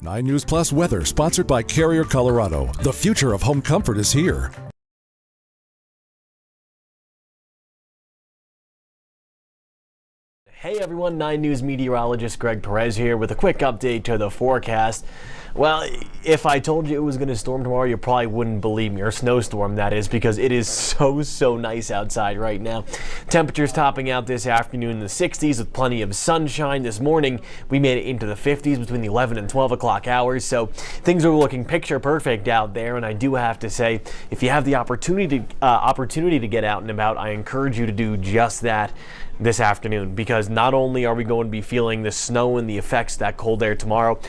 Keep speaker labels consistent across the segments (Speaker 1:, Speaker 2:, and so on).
Speaker 1: 9 News Plus weather sponsored by Carrier Colorado. The future of home comfort is here.
Speaker 2: Hey everyone, 9 News meteorologist Greg Perez here with a quick update to the forecast. Well, if I told you it was going to storm tomorrow, you probably wouldn't believe me, or snowstorm that is, because it is so nice outside right now. Temperatures topping out this afternoon in the 60s with plenty of sunshine. This morning we made it into the 50s between the 11 and 12 o'clock hours, so things are looking picture perfect out there. And I do have to say, if you have the opportunity to get out and about, I encourage you to do just that this afternoon, because not only are we going to be feeling the snow and the effects of that cold air tomorrow,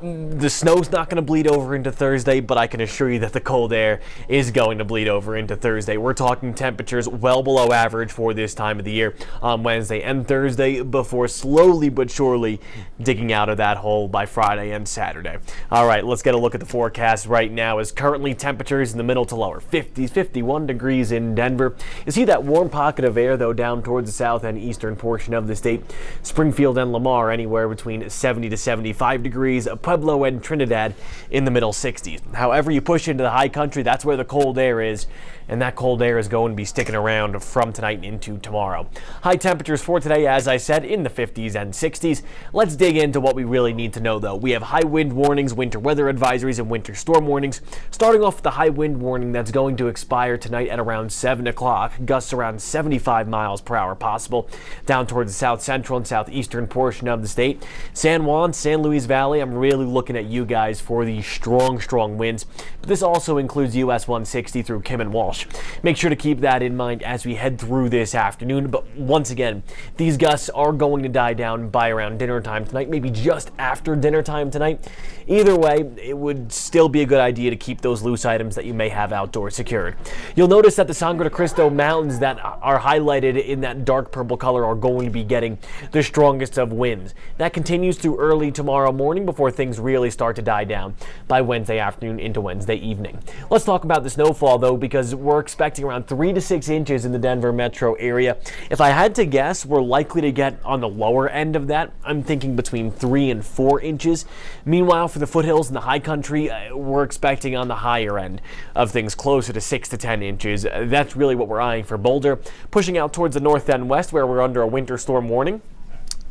Speaker 2: the snow's not going to bleed over into Thursday, but I can assure you that the cold air is going to bleed over into Thursday. We're talking temperatures well below average for this time of the year on Wednesday and Thursday, before slowly but surely digging out of that hole by Friday and Saturday. All right, let's get a look at the forecast right now. As currently temperatures in the middle to lower 50s, 51 degrees in Denver. You see that warm pocket of air though down towards the south and eastern portion of the state. Springfield and Lamar anywhere between 70 to 75 degrees. Pueblo and Trinidad in the middle 60s. However, you push into the high country, that's where the cold air is, and that cold air is going to be sticking around from tonight into tomorrow. High temperatures for today, as I said, in the 50s and 60s. Let's dig into what we really need to know though. We have high wind warnings, winter weather advisories, and winter storm warnings. Starting off with the high wind warning that's going to expire tonight at around 7 o'clock. Gusts around 75 miles per hour possible down towards the south central and southeastern portion of the state. San Juan, San Luis Valley, I'm really looking at you guys for the strong winds. But this also includes US 160 through Kim and Walsh. Make sure to keep that in mind as we head through this afternoon. But once again, these gusts are going to die down by around dinner time tonight, maybe just after dinner time tonight. Either way, it would still be a good idea to keep those loose items that you may have outdoors secured. You'll notice that the Sangre de Cristo Mountains that are highlighted in that dark purple color are going to be getting the strongest of winds. That continues through early tomorrow morning before things really start to die down by Wednesday afternoon into Wednesday evening. Let's talk about the snowfall though, because we're expecting around 3 to 6 inches in the Denver metro area. If I had to guess, we're likely to get on the lower end of that. I'm thinking between 3 and 4 inches. Meanwhile, for the foothills and the high country, we're expecting on the higher end of things, closer to 6 to 10 inches. That's really what we're eyeing for Boulder. Pushing out towards the north and west, where we're under a winter storm warning.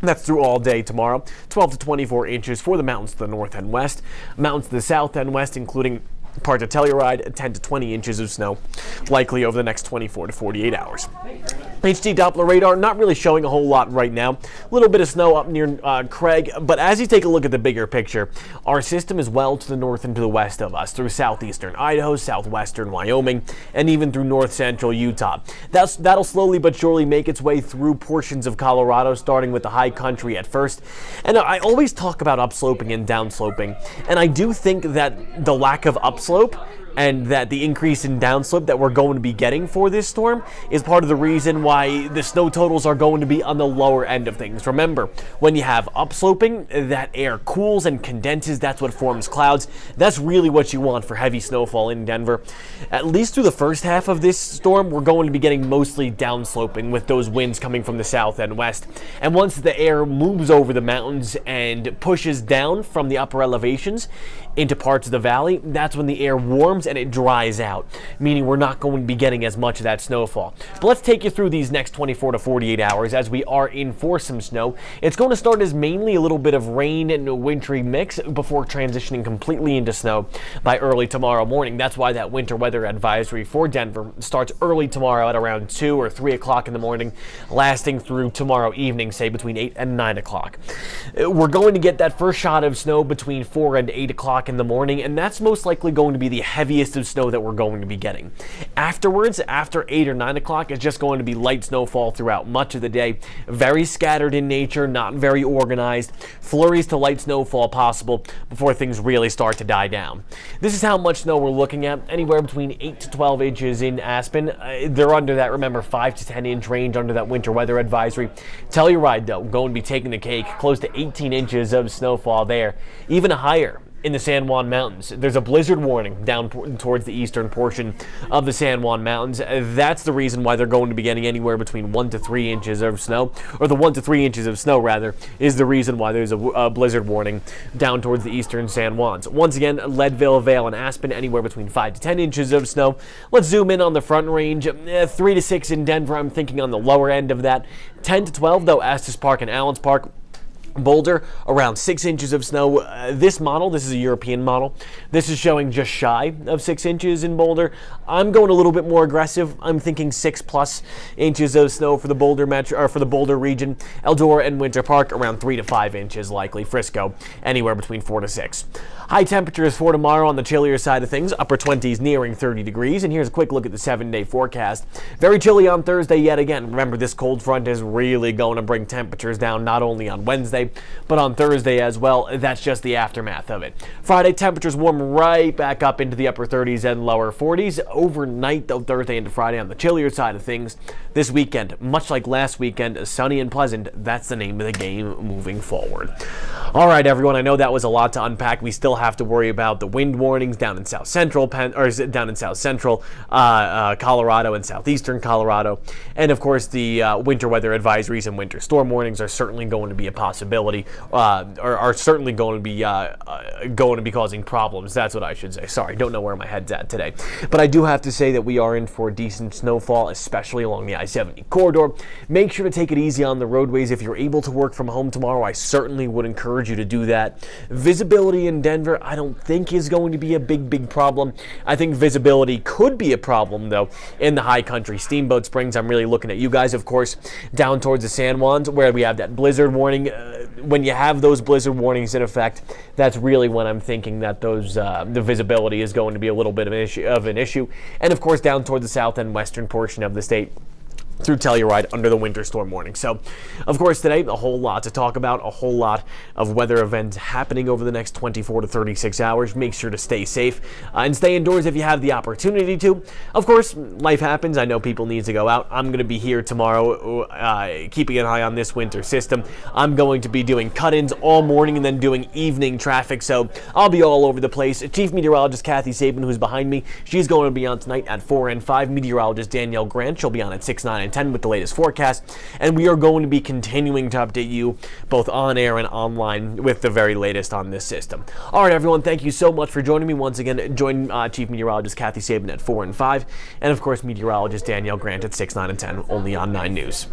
Speaker 2: That's through all day tomorrow. 12 to 24 inches for the mountains to the north and west. Mountains to the south and west, including parts of Telluride, 10 to 20 inches of snow, likely over the next 24 to 48 hours. HD Doppler radar not really showing a whole lot right now. A little bit of snow up near Craig, but as you take a look at the bigger picture, our system is well to the north and to the west of us, through southeastern Idaho, southwestern Wyoming, and even through north central Utah. That'll slowly but surely make its way through portions of Colorado, starting with the high country at first. And I always talk about upsloping and downsloping, and I do think that the lack of upslope and that the increase in downslope that we're going to be getting for this storm is part of the reason why the snow totals are going to be on the lower end of things. Remember, when you have upsloping, that air cools and condenses. That's what forms clouds. That's really what you want for heavy snowfall in Denver. At least through the first half of this storm, we're going to be getting mostly downsloping with those winds coming from the south and west. And once the air moves over the mountains and pushes down from the upper elevations into parts of the valley, that's when the air warms and it dries out, meaning we're not going to be getting as much of that snowfall. But let's take you through these next 24 to 48 hours as we are in for some snow. It's going to start as mainly a little bit of rain and a wintry mix before transitioning completely into snow by early tomorrow morning. That's why that winter weather advisory for Denver starts early tomorrow at around 2 or 3 o'clock in the morning, lasting through tomorrow evening, say between 8 and 9 o'clock. We're going to get that first shot of snow between 4 and 8 o'clock in the morning, and that's most likely going to be the heaviest of snow that we're going to be getting. Afterwards, after 8 or 9 o'clock, it's just going to be light snowfall throughout much of the day. Very scattered in nature, not very organized. Flurries to light snowfall possible before things really start to die down. This is how much snow we're looking at, anywhere between 8 to 12 inches in Aspen. They're under that, remember, 5 to 10 inch range under that winter weather advisory. Telluride, though, going to be taking the cake, close to 18 inches of snowfall there. Even higher in the San Juan Mountains. There's a blizzard warning down towards the eastern portion of the San Juan Mountains. That's the reason why they're going to be getting anywhere between 1 to 3 inches of snow, or the 1 to 3 inches of snow, rather, is the reason why there's a blizzard warning down towards the eastern San Juans. Once again, Leadville, Vale, and Aspen, anywhere between 5 to 10 inches of snow. Let's zoom in on the Front Range. 3 to 6 in Denver, I'm thinking on the lower end of that. 10 to 12, though, Estes Park and Allens Park. Boulder, around 6 inches of snow. This is a European model. This is showing just shy of 6 inches in Boulder. I'm going a little bit more aggressive. I'm thinking 6+ inches of snow for the Boulder metro, or for the Boulder region. Eldora and Winter Park, around 3 to 5 inches likely. Frisco, anywhere between 4 to 6. High temperatures for tomorrow on the chillier side of things, upper 20s nearing 30 degrees. And here's a quick look at the 7-day forecast. Very chilly on Thursday yet again. Remember, this cold front is really going to bring temperatures down not only on Wednesday, but on Thursday as well. That's just the aftermath of it. Friday, temperatures warm right back up into the upper 30s and lower 40s. Overnight, though, Thursday into Friday on the chillier side of things. This weekend, much like last weekend, sunny and pleasant. That's the name of the game moving forward. All right, everyone, I know that was a lot to unpack. We still have to worry about the wind warnings down in South Central Colorado and southeastern Colorado. And of course, the winter weather advisories and winter storm warnings are certainly going to be a possibility, are certainly going to be causing problems. That's what I should say. Sorry, don't know where my head's at today. But I do have to say that we are in for decent snowfall, especially along the I-70 corridor. Make sure to take it easy on the roadways. If you're able to work from home tomorrow, I certainly would encourage you to do that. Visibility in Denver, I don't think is going to be a big problem. I think visibility could be a problem, though, in the high country. Steamboat Springs, I'm really looking at you guys, of course, down towards the San Juans, where we have that blizzard warning. When you have those blizzard warnings in effect, that's really when I'm thinking that the visibility is going to be a little bit of an issue. And of course, down toward the south and western portion of the state, through Telluride under the winter storm warning. So, of course, today, a whole lot to talk about, a whole lot of weather events happening over the next 24 to 36 hours. Make sure to stay safe and stay indoors if you have the opportunity to. Of course, life happens. I know people need to go out. I'm going to be here tomorrow keeping an eye on this winter system. I'm going to be doing cut-ins all morning and then doing evening traffic, so I'll be all over the place. Chief Meteorologist Kathy Sabin, who's behind me, she's going to be on tonight at 4 and 5. Meteorologist Danielle Grant, she'll be on at 6, 9, and 10 with the latest forecast, and we are going to be continuing to update you both on air and online with the very latest on this system. All right, everyone, thank you so much for joining me once again. Join Chief Meteorologist Kathy Sabin at 4 and 5, and of course, Meteorologist Danielle Grant at 6, 9, and 10, only on 9 News.